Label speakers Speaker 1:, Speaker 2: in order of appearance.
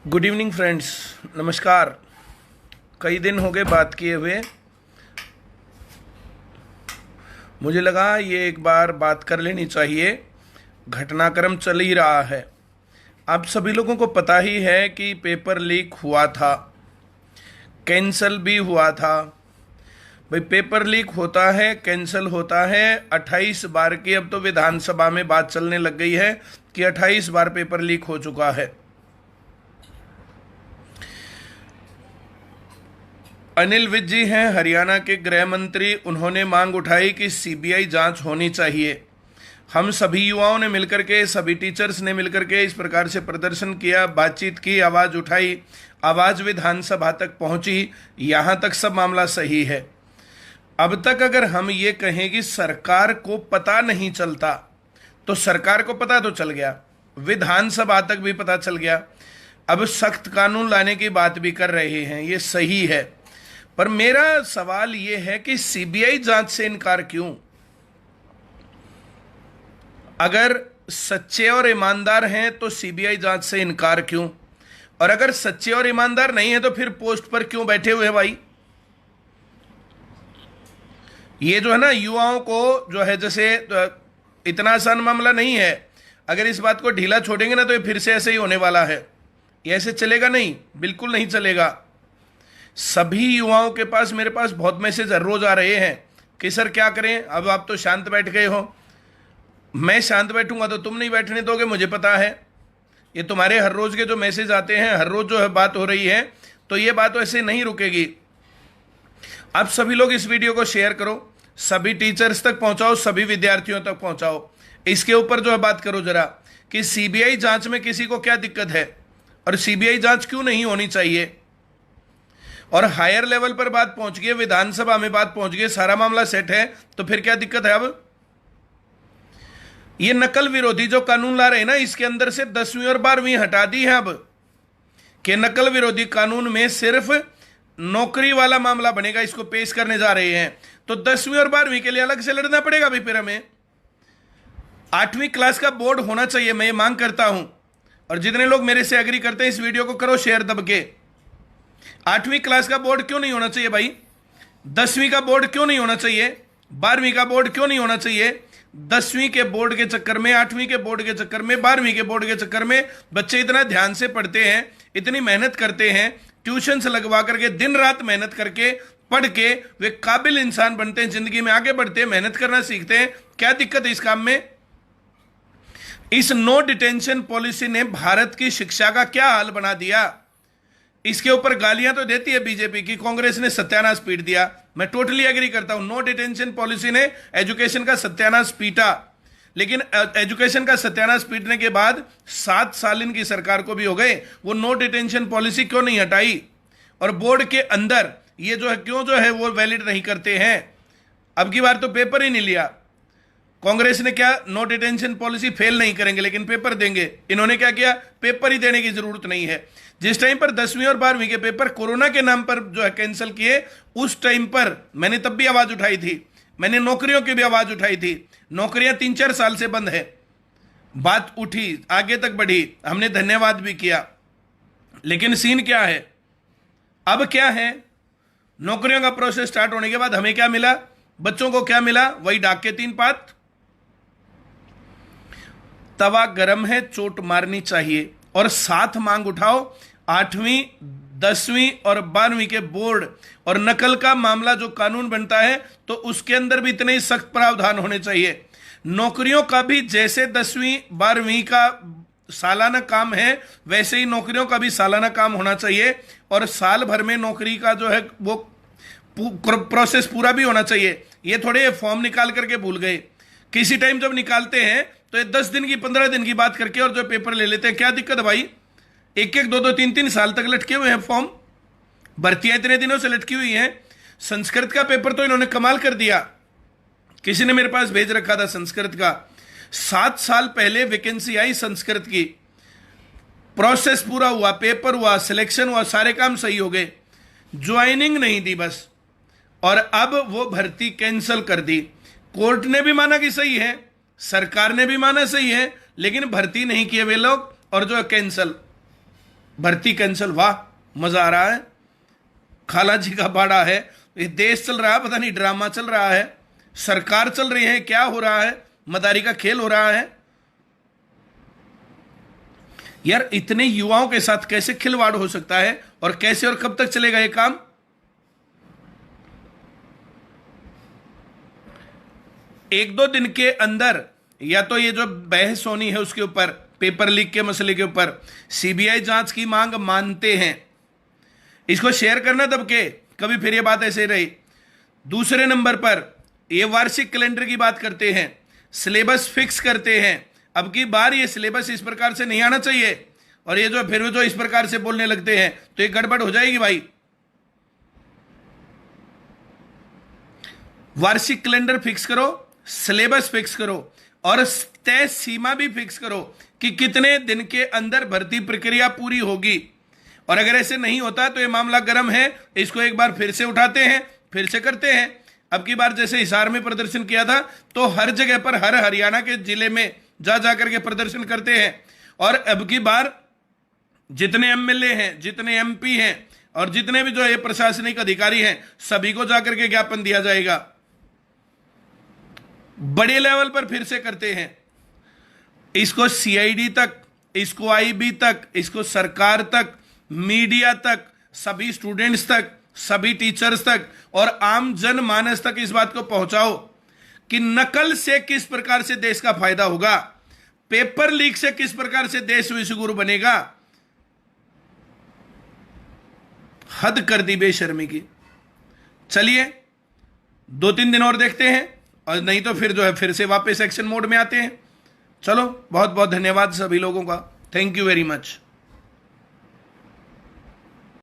Speaker 1: Good evening friends, नमस्कार। कई दिन हो गए बात किए हुए। मुझे लगा ये एक बार बात कर लेनी चाहिए। घटनाक्रम चल ही रहा है। आप सभी लोगों को पता ही है कि पेपर लीक हुआ था, कैंसल भी हुआ था। भाई पेपर लीक होता है, कैंसल होता है। 28 बार की अब तो विधानसभा में बात चलने लग गई है कि 28 बार पेपर लीक हो चुका है। अनिल विज जी हैं हरियाणा के गृह मंत्री। उन्होंने मांग उठाई कि सीबीआई जांच होनी चाहिए। हम सभी युवाओं ने मिलकर के, सभी टीचर्स ने मिलकर के इस प्रकार से प्रदर्शन किया, बातचीत की, आवाज उठाई। आवाज विधानसभा तक पहुंची। यहां तक सब मामला सही है। अब तक अगर हम ये कहें कि सरकार को पता नहीं चलता, तो सरकार को पता तो चल गया, विधानसभा तक भी पता चल गया। अब सख्त कानून लाने की बात भी कर रहे हैं, ये सही है। पर मेरा सवाल यह है कि सीबीआई जांच से इनकार क्यों? अगर सच्चे और ईमानदार हैं तो सीबीआई जांच से इनकार क्यों? और अगर सच्चे और ईमानदार नहीं है तो फिर पोस्ट पर क्यों बैठे हुए भाई? ये जो है ना, युवाओं को जो है, जैसे इतना आसान मामला नहीं है। अगर इस बात को ढीला छोड़ेंगे ना तो ये फिर से ऐसे ही होने वाला है। ये ऐसे चलेगा नहीं, बिल्कुल नहीं चलेगा। सभी युवाओं के पास, मेरे पास बहुत मैसेज हर रोज आ रहे हैं कि सर क्या करें, अब आप तो शांत बैठ गए हो। मैं शांत बैठूंगा तो तुम नहीं बैठने दोगे, मुझे पता है। ये तुम्हारे हर रोज के जो मैसेज आते हैं, हर रोज जो है बात हो रही है, तो ये बात ऐसे नहीं रुकेगी। आप सभी लोग इस वीडियो को शेयर करो, सभी टीचर्स तक पहुंचाओ, सभी विद्यार्थियों तक पहुंचाओ। इसके ऊपर जो है बात करो जरा कि सीबीआई जांच में किसी को क्या दिक्कत है और सीबीआई जांच क्यों नहीं होनी चाहिए। और हायर लेवल पर बात पहुंच गई, विधानसभा में बात पहुंच गई, सारा मामला सेट है, तो फिर क्या दिक्कत है? अब ये नकल विरोधी जो कानून ला रहे हैं ना, इसके अंदर से 10वीं और 12वीं हटा दी है अब, कि नकल विरोधी कानून में सिर्फ नौकरी वाला मामला बनेगा। इसको पेश करने जा रहे हैं तो 10वीं और 12वीं के लिए अलग से लड़ना पड़ेगा भाई। फिर हमें 8वीं क्लास का बोर्ड होना चाहिए, मैं ये मांग करता हूं। और जितने लोग मेरे से एग्री करते हैं, इस वीडियो को करो शेयर दब के। 8वीं क्लास का बोर्ड क्यों नहीं होना चाहिए भाई? 10वीं का बोर्ड क्यों नहीं होना चाहिए? 12वीं का बोर्ड क्यों नहीं होना चाहिए? 10वीं के बोर्ड के चक्कर में, 8वीं के बोर्ड के चक्कर में, 12वीं के बोर्ड के चक्कर में बच्चे इतना ध्यान से पढ़ते हैं, इतनी मेहनत करते हैं, ट्यूशन से लगवा करके दिन रात मेहनत करके पढ़ के वे काबिल इंसान बनते हैं, जिंदगी में आगे बढ़ते हैं, मेहनत करना सीखते हैं। क्या दिक्कत है इस काम में? इस नो डिटेंशन पॉलिसी ने भारत की शिक्षा का क्या हाल बना दिया। इसके ऊपर गालियां तो देती है बीजेपी की, कांग्रेस ने सत्यानाश पीट दिया। मैं टोटली एग्री करता हूं, नो डिटेंशन पॉलिसी ने एजुकेशन का सत्यानाश पीटा। लेकिन एजुकेशन का सत्यानाश पीटने के बाद 7 साल इनकी सरकार को भी हो गए, वो नो डिटेंशन पॉलिसी क्यों नहीं हटाई? और बोर्ड के अंदर ये जो है क्यों जो है वो वैलिड नहीं करते हैं? अब की बार तो पेपर ही नहीं लिया कांग्रेस ने। क्या नो डिटेंशन पॉलिसी फेल नहीं करेंगे लेकिन पेपर देंगे। इन्होंने क्या किया? पेपर ही देने की जरूरत नहीं है। जिस टाइम पर 10वीं और 12वीं के पेपर कोरोना के नाम पर जो है कैंसिल किए, उस टाइम पर मैंने तब भी आवाज उठाई थी। मैंने नौकरियों की भी आवाज उठाई थी। नौकरियां 3-4 साल से बंद है। बात उठी, आगे तक बढ़ी, हमने धन्यवाद भी किया। लेकिन सीन क्या है? अब क्या है? नौकरियों का प्रोसेस स्टार्ट होने के बाद हमें क्या मिला? बच्चों को क्या मिला? वही डाक के 3 पात। तवा गरम है, चोट मारनी चाहिए। और साथ मांग उठाओ, 8वीं, 10वीं और 12वीं के बोर्ड और नकल का मामला जो कानून बनता है, तो उसके अंदर भी इतने ही सख्त प्रावधान होने चाहिए। नौकरियों का भी जैसे 10वीं 12वीं का सालाना काम है, वैसे ही नौकरियों का भी सालाना काम होना चाहिए। और साल भर में नौकरी का जो है वो प्रोसेस पूरा भी होना चाहिए। ये थोड़े फॉर्म निकाल करके भूल गए, किसी टाइम जब निकालते हैं तो ये 10 दिन की 15 दिन की बात करके और जो पेपर ले लेते हैं। क्या दिक्कत है भाई? 1-1, 2-2, 3-3 साल तक लटके हुए हैं फॉर्म। भर्तियां इतने दिनों से लटकी हुई हैं। संस्कृत का पेपर तो इन्होंने कमाल कर दिया। किसी ने मेरे पास भेज रखा था संस्कृत का। 7 साल पहले वैकेंसी आई संस्कृत की, प्रोसेस पूरा हुआ, पेपर हुआ, सिलेक्शन हुआ, सारे काम सही हो गए, ज्वाइनिंग नहीं दी बस। और अब वो भर्ती कैंसिल कर दी। कोर्ट ने भी माना कि सही है, सरकार ने भी माना सही है, लेकिन भर्ती नहीं किए वे लोग और जो कैंसिल। भर्ती कैंसिल, वाह मजा आ रहा है, खाला जी का बाड़ा है, ये देश चल रहा है, पता नहीं ड्रामा चल रहा है, सरकार चल रही है, क्या हो रहा है, मदारी का खेल हो रहा है। यार इतने युवाओं के साथ कैसे खिलवाड़ हो सकता है, और कैसे और कब तक चलेगा ये काम? एक दो दिन के अंदर या तो ये जो बहस होनी है उसके ऊपर, पेपर लीक के मसले के ऊपर, सीबीआई जांच की मांग मानते हैं, इसको शेयर करना दब के, कभी फिर ये बात ऐसे रही। दूसरे नंबर पर ये वार्षिक कैलेंडर की बात करते हैं, सिलेबस फिक्स करते हैं, अब की बार ये सिलेबस इस प्रकार से नहीं आना चाहिए, और ये जो फिर जो इस प्रकार से बोलने लगते हैं तो ये गड़बड़ हो जाएगी भाई। वार्षिक कैलेंडर फिक्स करो, सिलेबस फिक्स करो, और तय सीमा भी फिक्स करो कि कितने दिन के अंदर भर्ती प्रक्रिया पूरी होगी। और अगर ऐसे नहीं होता तो ये मामला गर्म है, इसको एक बार फिर से उठाते हैं, फिर से करते हैं। अब की बार जैसे हिसार में प्रदर्शन किया था, तो हर जगह पर, हर हरियाणा के जिले में जा करके प्रदर्शन करते हैं। और अब की बार जितने एमएलए हैं, जितने एमपी हैं, और जितने भी जो है प्रशासनिक अधिकारी हैं, सभी को जाकर के ज्ञापन दिया जाएगा। बड़े लेवल पर फिर से करते हैं, इसको सीआईडी तक, इसको आईबी तक, इसको सरकार तक, मीडिया तक, सभी स्टूडेंट्स तक, सभी टीचर्स तक और आम जनमानस तक इस बात को पहुंचाओ कि नकल से किस प्रकार से देश का फायदा होगा, पेपर लीक से किस प्रकार से देश विश्वगुरु बनेगा। हद कर दी बेशर्मी की। चलिए 2-3 दिन और देखते हैं, और नहीं तो फिर जो है फिर से वापस एक्शन मोड में आते हैं। चलो, बहुत बहुत धन्यवाद सभी लोगों का, थैंक यू वेरी मच।